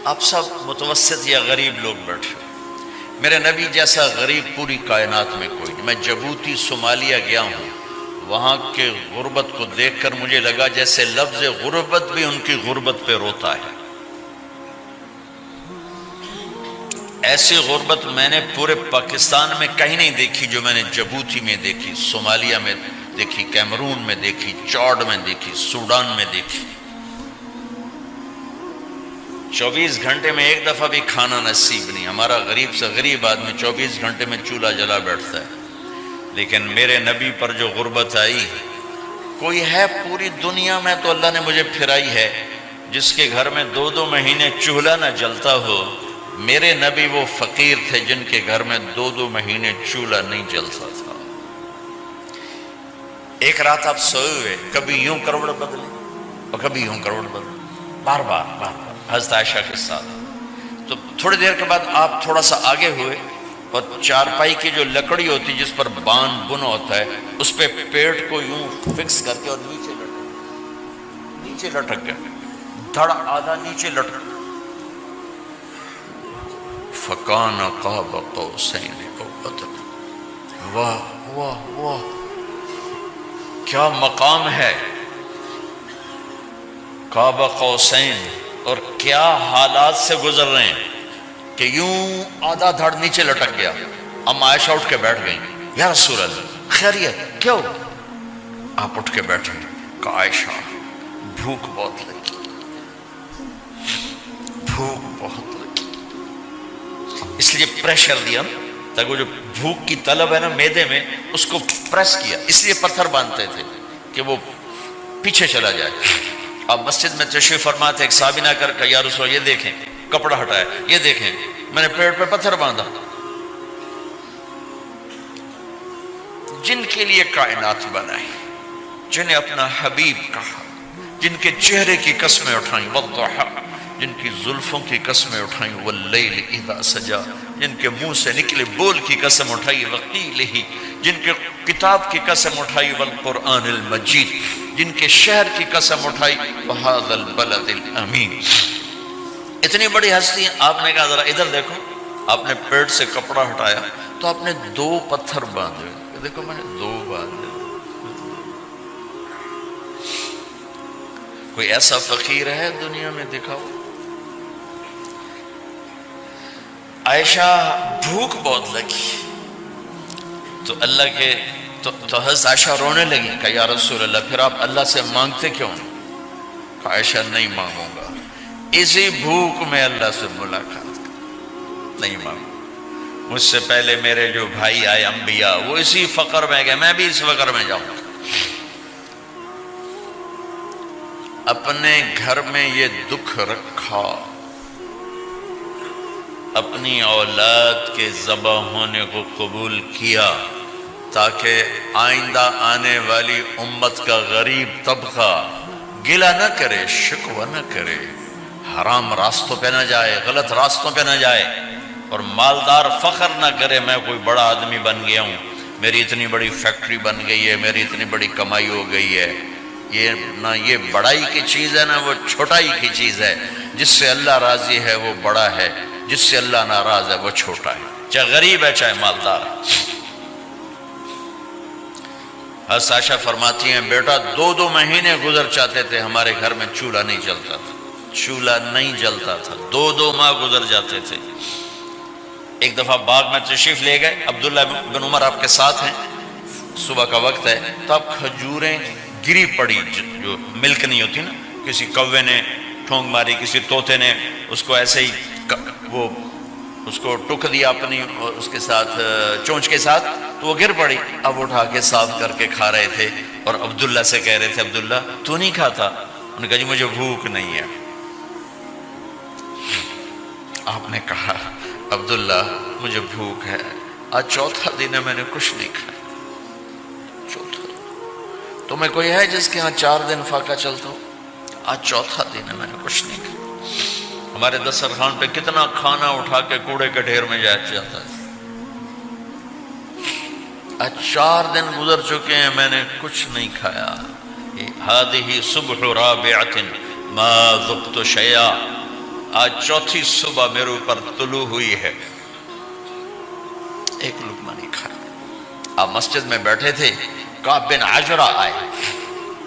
آپ سب متوسط یا غریب لوگ بیٹھے، میرے نبی جیسا غریب پوری کائنات میں کوئی نہیں۔ میں جبوتی صومالیہ گیا ہوں، وہاں کے غربت کو دیکھ کر مجھے لگا جیسے لفظ غربت بھی ان کی غربت پہ روتا ہے۔ ایسی غربت میں نے پورے پاکستان میں کہیں نہیں دیکھی جو میں نے جبوتی میں دیکھی، صومالیہ میں دیکھی، کیمرون میں دیکھی، چاڈ میں دیکھی، سوڈان میں دیکھی۔ 24 گھنٹے میں ایک دفعہ بھی کھانا نصیب نہیں۔ ہمارا غریب سے غریب آدمی 24 گھنٹے میں چولہا جلا بیٹھتا ہے، لیکن میرے نبی پر جو غربت آئی، کوئی ہے پوری دنیا میں تو اللہ نے مجھے پھرائی ہے جس کے گھر میں 2 مہینے چولہا نہ جلتا ہو۔ میرے نبی وہ فقیر تھے جن کے گھر میں 2 مہینے چولہا نہیں جلتا تھا۔ ایک رات آپ سوئے ہوئے، کبھی یوں کروڑ بدلے اور کبھی یوں کروڑ بدلے، بار بار حضرت عائشہ کے ساتھ۔ تو تھوڑی دیر کے بعد آپ تھوڑا سا آگے ہوئے اور چارپائی کی جو لکڑی ہوتی جس پر بان بن ہوتا ہے، اس پہ پیٹ کو یوں فکس کر کے اور نیچے لٹک گئے، دھڑ آدھا نیچے لٹک، فکان قاب قوسین او ادنی۔ واہ واہ واہ، کیا مقام ہے قاب قوسین، اور کیا حالات سے گزر رہے ہیں کہ یوں آدھا دھڑ نیچے لٹک گیا۔ ام عائشہ اٹھ کے بیٹھ گئیں، یا رسول اللہ خیریت کیوں؟ آپ اٹھ کے بیٹھے، کہا عائشہ بھوک بہت لگی، بھوک بہت لگی، اس لیے پریشر دیا تاکہ وہ جو بھوک کی طلب ہے نا میدے میں، اس کو پریس کیا، اس لیے پتھر باندھتے تھے کہ وہ پیچھے چلا جائے۔ اب مسجد میں تشریف فرما تھے، ایک صحابی نہ کر کہ یا رسول اللہ یہ دیکھیں کپڑا ہٹایا، یہ دیکھیں میں نے پیٹ پہ پتھر باندھا۔ جن کے لیے کائنات بنائی، جنہیں اپنا حبیب کہا، جن کے چہرے کی قسمیں اٹھائیں، والضحی، جن کی زلفوں کی قسمیں اٹھائیں، واللیل اذا سجا، جن کے منہ سے نکلے بول کی قسم اٹھائی، وقیلہ، جن کے کتاب کی قسم اٹھائی، والقرآن المجید، جن کے شہر کی قسم اٹھائی، وہذا البلد الامین۔ اتنی بڑی ہستی ہیں، آپ نے کہا ذرا ادھر دیکھو، آپ نے پیٹ سے کپڑا ہٹایا تو آپ نے 2 پتھر باندھے، دیکھو میں نے 2 باندھے۔ کوئی ایسا فقیر ہے دنیا میں دکھاؤ؟ عائشہ بھوک بہت لگی تو اللہ کے تو حضرت عائشہ رونے لگی، کہا یا رسول اللہ پھر آپ اللہ سے مانگتے کیوں؟ کہا عائشہ نہیں مانگوں گا، اسی بھوک میں اللہ سے ملاقات نہیں مانگوں، مجھ سے پہلے میرے جو بھائی آئے انبیاء وہ اسی فقر میں گئے، میں بھی اس فقر میں جاؤں گا۔ اپنے گھر میں یہ دکھ رکھا، اپنی اولاد کے ذبح ہونے کو قبول کیا تاکہ آئندہ آنے والی امت کا غریب طبقہ گلہ نہ کرے، شکوہ نہ کرے، حرام راستوں پہ نہ جائے، غلط راستوں پہ نہ جائے، اور مالدار فخر نہ کرے میں کوئی بڑا آدمی بن گیا ہوں، میری اتنی بڑی فیکٹری بن گئی ہے، میری اتنی بڑی کمائی ہو گئی ہے۔ یہ نہ یہ بڑائی کی چیز ہے نہ وہ چھوٹائی کی چیز ہے۔ جس سے اللہ راضی ہے وہ بڑا ہے، جس سے اللہ ناراض ہے وہ چھوٹا ہے، چاہے غریب ہے چاہے مالدار ہے۔ حضرت عائشہ فرماتی ہیں بیٹا 2 مہینے گزر جاتے تھے ہمارے گھر میں چولہا نہیں جلتا تھا، چولہا نہیں جلتا تھا، 2 ماہ گزر جاتے تھے۔ ایک دفعہ باغ میں تشریف لے گئے، عبداللہ بن عمر آپ کے ساتھ ہیں، صبح کا وقت ہے تو اب کھجوریں گری پڑی، جو ملک نہیں ہوتی نا، کسی کوے نے ٹھونگ ماری، کسی طوطے نے اس کو ایسے ہی وہ اس کو ٹک دیا اپنی اس کے ساتھ چونچ کے ساتھ، تو وہ گر پڑی، اب اٹھا کے صاف کر کے کھا رہے تھے، اور عبداللہ سے کہہ رہے تھے عبداللہ تو نہیں کھاتا؟ انہوں نے کہا جی مجھے بھوک نہیں ہے۔ آپ نے کہا عبداللہ مجھے بھوک ہے، آج 4تھا دن ہے میں نے کچھ نہیں کھایا، 4تھا دن۔ تمہیں کوئی ہے جس کے ہاں 4 دن فاقہ چلتا ہو؟ آج 4تھا دن ہے میں نے کچھ نہیں کھایا۔ ہمارے دسترخوان پہ کتنا کھانا اٹھا کے کوڑے کے ڈھیر میں جاتا ہے، آج 4 دن گزر چکے ہیں میں نے کچھ نہیں کھایا۔ هذه صبح رابعة ما ذقت شيئا، آج چوتھی صبح میرے اوپر طلوع ہوئی ہے، ایک لقمہ نہیں کھایا۔ آپ مسجد میں بیٹھے تھے، کعب بن عجرہ آئے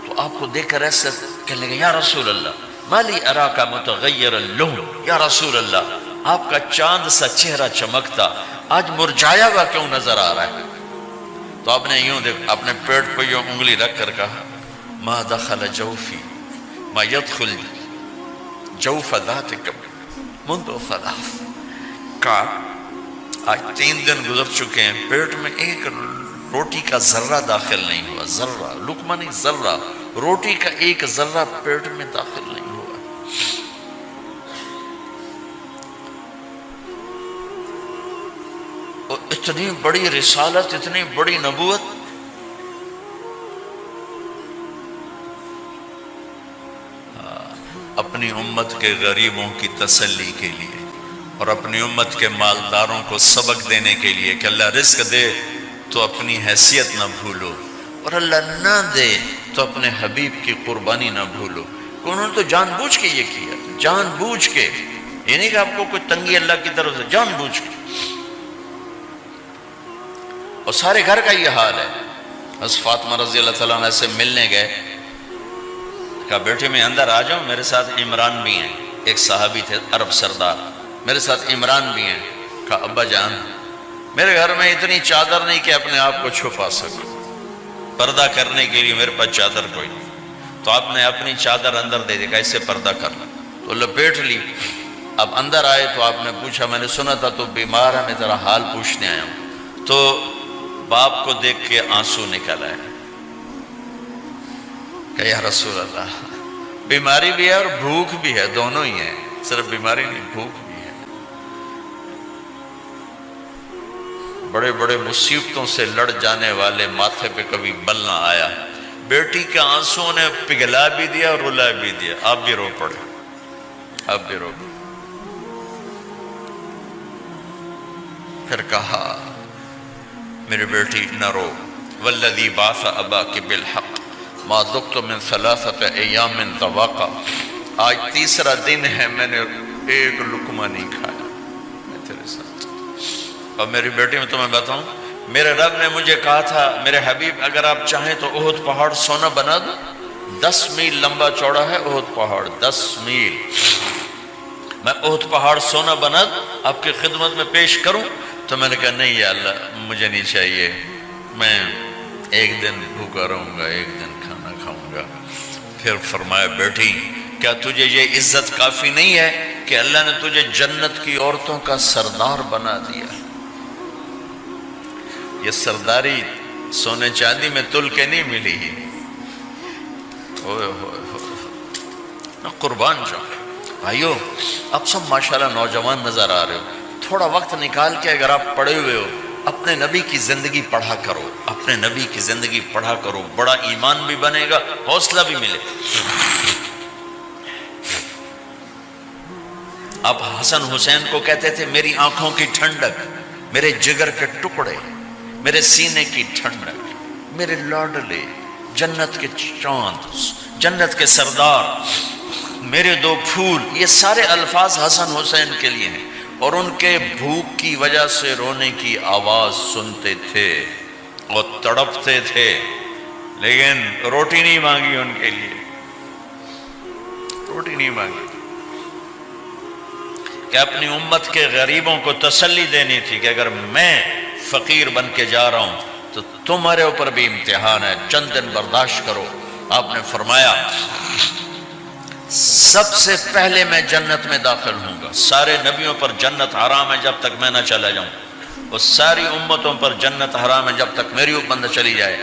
تو آپ کو دیکھ کر ایسے کہنے لگے یا رسول اللہ مالی اراکا متغیر اللون، یا رسول اللہ آپ کا چاند سا چہرہ چمکتا آج مرجھایا ہوا کیوں نظر آ رہا ہے؟ تو آپ نے یوں دیکھ اپنے پیٹ پہ یوں انگلی رکھ کر کہا ما دخل جوفی ما يدخل جوف ذاتکم منذ ثلاث، کہا آج 3 دن گزر چکے ہیں، پیٹ میں ایک روٹی کا ذرہ داخل نہیں ہوا، ذرہ، لقمہ نہیں ذرہ، روٹی کا ایک ذرہ پیٹ میں داخل نہیں ہوا۔ اور اتنی بڑی رسالت، اتنی بڑی نبوت، اپنی امت کے غریبوں کی تسلی کے لیے اور اپنی امت کے مالداروں کو سبق دینے کے لیے کہ اللہ رزق دے تو اپنی حیثیت نہ بھولو، اور اللہ نہ دے تو اپنے حبیب کی قربانی نہ بھولو۔ انہوں نے تو جان بوجھ کے یہ کیا، جان بوجھ کے، یہ نہیں کہ آپ کو کوئی تنگی اللہ کی طرف سے، جان بوجھ کے۔ اور سارے گھر کا یہ حال ہے۔ حضرت فاطمہ رضی اللہ تعالیٰ عنہ سے ملنے گئے، کہا بیٹے میں اندر آ جاؤں، میرے ساتھ عمران بھی ہیں، ایک صحابی تھے عرب سردار، میرے ساتھ عمران بھی ہیں۔ کہا ابا جان میرے گھر میں اتنی چادر نہیں کہ اپنے آپ کو چھپا سکوں، پردہ کرنے کے لیے میرے پاس چادر کوئی نہیں، تو آپ نے اپنی چادر اندر دے دی، کیسے پردہ کرنا، تو لپیٹ لی۔ اب اندر آئے تو آپ نے پوچھا میں نے سنا تھا تو بیمار ہے، میں تیرا حال پوچھنے آیا ہوں۔ تو باپ کو دیکھ کے آنسو نکل آئے کہ یا رسول اللہ بیماری بھی ہے اور بھوک بھی ہے، دونوں ہی ہیں، صرف بیماری نہیں بھوک بھی ہے۔ بڑے بڑے مصیبتوں سے لڑ جانے والے ماتھے پہ کبھی بل نہ آیا۔ بیٹی کے آنسوں نے پگھلا بھی دیا اور رلا بھی دیا، آپ بھی رو پڑے، آپ بھی رو پڑے۔ پھر کہا میری بیٹی نہ رو، والذی بعث اباک بالحق ما ذقت من 3 ایام طواقا، آج 3 دن ہے میں نے ایک لقمہ نہیں کھایا، میں تیرے ساتھ۔ اور میری بیٹی میں تمہیں بتاؤں، میرے رب نے مجھے کہا تھا میرے حبیب اگر آپ چاہیں تو احد پہاڑ سونا بنا دو، 10 میل لمبا چوڑا ہے احد پہاڑ، 10 میل، میں احد پہاڑ سونا بنا دوں آپ کی خدمت میں پیش کروں؟ تو میں نے کہا نہیں یا اللہ مجھے نہیں چاہیے، میں ایک دن بھوکا رہوں گا، ایک دن کھانا کھاؤں گا۔ پھر فرمایا بیٹی کیا تجھے یہ عزت کافی نہیں ہے کہ اللہ نے تجھے جنت کی عورتوں کا سردار بنا دیا؟ یہ سرداری سونے چاندی میں تل کے نہیں ملی، ہوئے ہوئے ہوئے قربان جاؤں۔ بھائیو اب سب ماشاءاللہ نوجوان نظر آ رہے ہو، تھوڑا وقت نکال کے اگر آپ پڑھے ہوئے ہو اپنے نبی کی زندگی پڑھا کرو، اپنے نبی کی زندگی پڑھا کرو، بڑا ایمان بھی بنے گا، حوصلہ بھی ملے۔ آپ حسن حسین کو کہتے تھے میری آنکھوں کی ٹھنڈک، میرے جگر کے ٹکڑے، میرے سینے کی ٹھنڈک، میرے لاڈلے، جنت کے چاند، جنت کے سردار، میرے 2 پھول، یہ سارے الفاظ حسن حسین کے لیے ہیں۔ اور ان کے بھوک کی وجہ سے رونے کی آواز سنتے تھے اور تڑپتے تھے، لیکن روٹی نہیں مانگی ان کے لیے، روٹی نہیں مانگی، کہ اپنی امت کے غریبوں کو تسلی دینی تھی کہ اگر میں فقیر بن کے جا رہا ہوں تو تمہارے اوپر بھی امتحان ہے، چند دن برداشت کرو۔ آپ نے فرمایا سب سے پہلے میں جنت میں داخل ہوں گا، سارے نبیوں پر جنت حرام ہے جب تک میں نہ چلا جاؤں، اور ساری امتوں پر جنت حرام ہے جب تک میری امت نہ چلی جائے،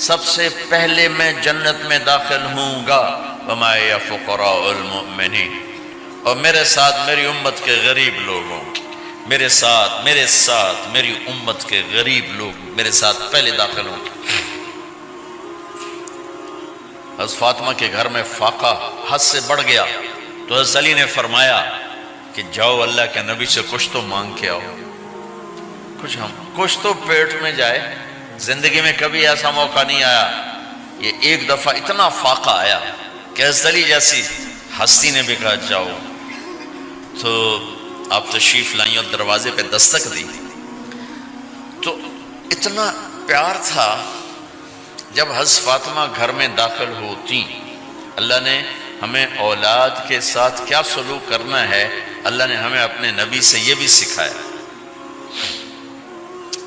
سب سے پہلے میں جنت میں داخل ہوں گا۔ وما یا فقراء المؤمنین، اور میرے ساتھ میری امت کے غریب لوگوں، میرے ساتھ میری امت کے غریب لوگ میرے ساتھ پہلے داخل ہوں گے۔ حضرت فاطمہ کے گھر میں فاقہ حد سے بڑھ گیا تو حضرت علی نے فرمایا کہ جاؤ اللہ کے نبی سے کچھ تو مانگ کے آؤ، کچھ تو پیٹ میں جائے۔ زندگی میں کبھی ایسا موقع نہیں آیا، یہ ایک دفعہ اتنا فاقہ آیا کہ حضرت علی جیسی ہستی نے بھی کہا جاؤ۔ تو آپ تشریف لائیں اور دروازے پہ دستک دی تو اتنا پیار تھا. جب حضرت فاطمہ گھر میں داخل ہوتی، اللہ نے ہمیں اولاد کے ساتھ کیا سلوک کرنا ہے اللہ نے ہمیں اپنے نبی سے یہ بھی سکھایا.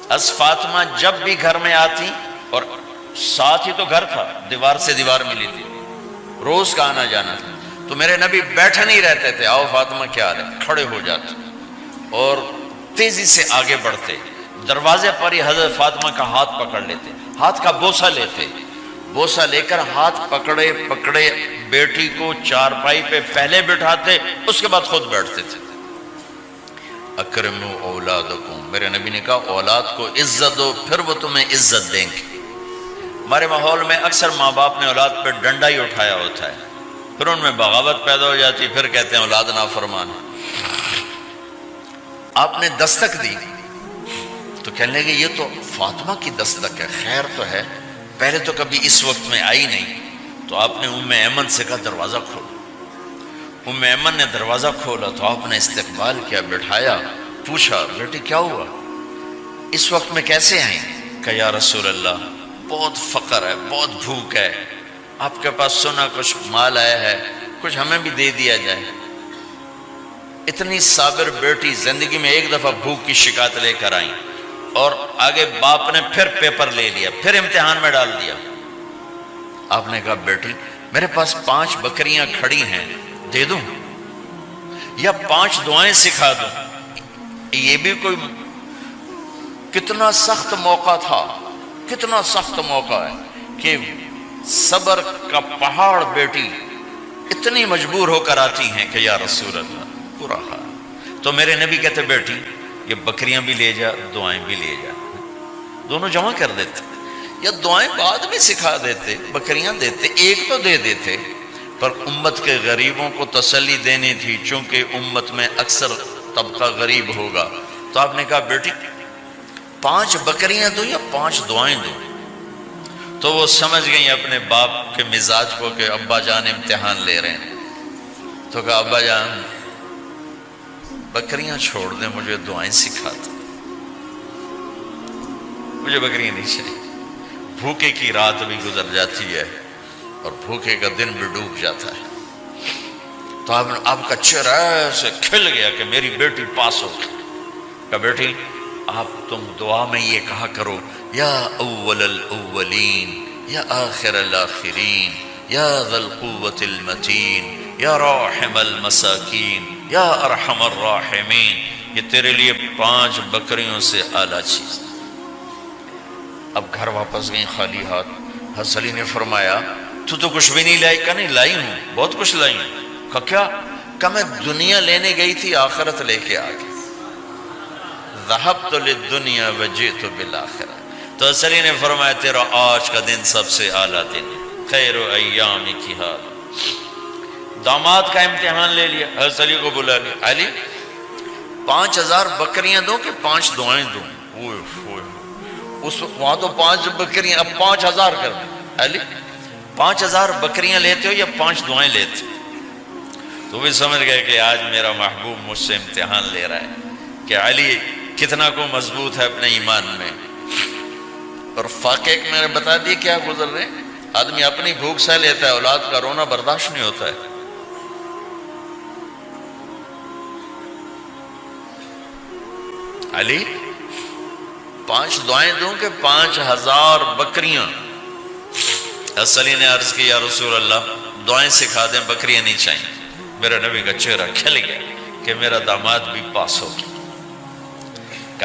حضرت فاطمہ جب بھی گھر میں آتی، اور ساتھ ہی تو گھر تھا، دیوار سے دیوار ملی تھی، روز کا آنا جانا تھا، تو میرے نبی بیٹھے نہیں رہتے تھے، آؤ فاطمہ کیا حال ہے، کھڑے ہو جاتے اور تیزی سے آگے بڑھتے. دروازے پر ہی حضرت فاطمہ کا ہاتھ پکڑ لیتے، ہاتھ کا بوسہ لیتے، بوسہ لے کر ہاتھ پکڑے پکڑے بیٹی کو چارپائی پہ پہلے بٹھاتے، اس کے بعد خود بیٹھتے تھے. اکرموا اولادکم، میرے نبی نے کہا اولاد کو عزت دو، پھر وہ تمہیں عزت دیں گے. ہمارے ماحول میں اکثر ماں باپ نے اولاد پہ ڈنڈا ہی اٹھایا ہوتا ہے، پھر ان میں بغاوت پیدا ہو جاتی، پھر کہتے ہیں اولاد نافرمان ہے. آپ نے دستک دی تو کہنے لگے یہ تو فاطمہ کی دستک ہے، خیر تو ہے، پہلے تو کبھی اس وقت میں آئی نہیں. تو آپ نے ام ایمن سے کہا دروازہ کھولو. ام ایمن نے دروازہ کھولا تو آپ نے استقبال کیا، بٹھایا، پوچھا بیٹی کیا ہوا، اس وقت میں کیسے آئیں؟ کہ یا رسول اللہ بہت فقر ہے، بہت بھوک ہے، آپ کے پاس سنا کچھ مال آیا ہے، کچھ ہمیں بھی دے دیا جائے. اتنی صابر بیٹی زندگی میں ایک دفعہ بھوک کی شکایت لے کر آئیں، اور آگے باپ نے پھر پیپر لے لیا، پھر امتحان میں ڈال دیا. آپ نے کہا بیٹی میرے پاس 5 بکریاں کھڑی ہیں، دے دوں یا 5 دعائیں سکھا دوں؟ یہ بھی کوئی کتنا سخت موقع تھا، کتنا سخت موقع ہے کہ صبر کا پہاڑ بیٹی اتنی مجبور ہو کر آتی ہیں کہ یا رسول اللہ برا حال. تو میرے نبی کہتے بیٹی یہ بکریاں بھی لے جا، دعائیں بھی لے جا، دونوں جمع کر دیتے، یا دعائیں بعد میں سکھا دیتے، بکریاں دیتے، ایک تو دے دیتے. پر امت کے غریبوں کو تسلی دینی تھی، چونکہ امت میں اکثر طبقہ غریب ہوگا. تو آپ نے کہا بیٹی 5 بکریاں دوں یا 5 دعائیں دوں؟ تو وہ سمجھ گئی اپنے باپ کے مزاج کو کہ ابا جان امتحان لے رہے ہیں. تو کہا ابا جان بکریاں چھوڑ دیں، مجھے دعائیں سکھا دیں، مجھے بکریاں نہیں چاہیے. بھوکے کی رات بھی گزر جاتی ہے اور بھوکے کا دن بھی ڈوب جاتا ہے. تو آپ کا چہرہ ایسے کھل گیا کہ میری بیٹی پاس ہو گئی. کہ بیٹی آپ تم دعا میں یہ کہا کرو یا اول الاولین یا آخر الاخرین یا ذا القوة المتین یا راحم المساکین یا ارحم الراحمین. یہ تیرے لیے 5 بکریوں سے اعلیٰ چیز. اب گھر واپس گئیں خالی ہاتھ. حضرت علی نے فرمایا تو کچھ بھی نہیں لائی؟ کہا نہیں لائی ہوں، بہت کچھ لائی ہوں. کہا کیا؟ کہا میں دنیا لینے گئی تھی، آخرت لے کے آ گئی. ذهبت للدنیا وجئت بالآخرہ. تو حضرت علی نے فرمایا تیرا آج کا دن سب سے اعلیٰ دن، خیر ایام کی حال. داماد کا امتحان لے لیا، حضرت علی کو بلا لیا. علی 5000 بکریاں دوں کہ 5 دعائیں دوں؟ وہاں تو 5 بکریاں، اب 5000 کر دیں. علی 5000 بکریاں لیتے ہو یا 5 دعائیں لیتے ہو؟ تو بھی سمجھ گئے کہ آج میرا محبوب مجھ سے امتحان لے رہا ہے کہ علی کتنا کو مضبوط ہے اپنے ایمان میں. اور فاقے میں نے بتا دیے کیا گزر رہے. آدمی اپنی بھوک سہ لیتا ہے، اولاد کا رونا برداشت نہیں ہوتا ہے. علی 5 دعائیں دوں کہ 5000 بکریاں؟ حضرت علی نے عرض کی یا رسول اللہ دعائیں سکھا دیں، بکریاں نہیں چاہیے. میرا نبی کا چہرہ کھل گیا کہ میرا داماد بھی پاس ہو گیا.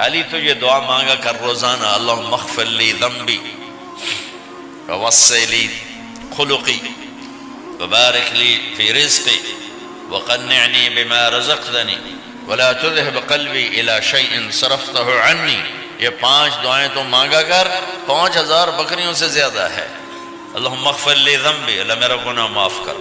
علی تو یہ دعا مانگا کر روزانہ، اللہم اغفر لی ذنبی ووسع لی خلقی وبارک لی فی رزقی وقنعنی بما رزقتنی ولا تذهب قلبی الی شیء صرفتہ عنی. یہ 5 دعائیں تو مانگا کر، 5000 بکریوں سے زیادہ ہے. اللہم اغفر لی ذنبی، اللہ میرا گناہ معاف کر.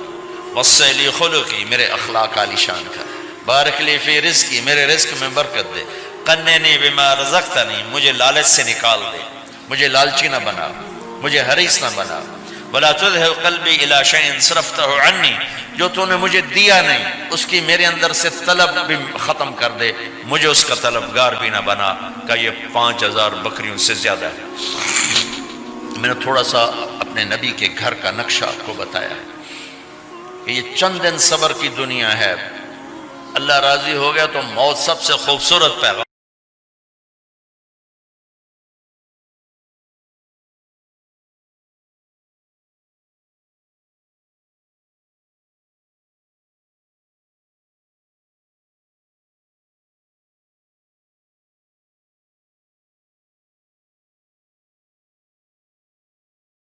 وسع لی خلقی، میرے اخلاق عالی شان کر. بارک لی فی رزقی، میرے رزق میں برکت دے. قنعنی بما رزقتنی، مجھے لالچ سے نکال دے، مجھے لالچی نہ بنا، مجھے حریص نہ بنا. ولا تذهب قلبی الی شیء صرفتہ عنی، جو تو نے مجھے دیا نہیں اس کی میرے اندر سے طلب بھی ختم کر دے، مجھے اس کا طلبگار بھی نہ بنا۔ کہ یہ 5000 بکریوں سے زیادہ ہے۔ میں نے تھوڑا سا اپنے نبی کے گھر کا نقشہ آپ کو بتایا کہ یہ چند دن صبر کی دنیا ہے، اللہ راضی ہو گیا تو موت سب سے خوبصورت پیغام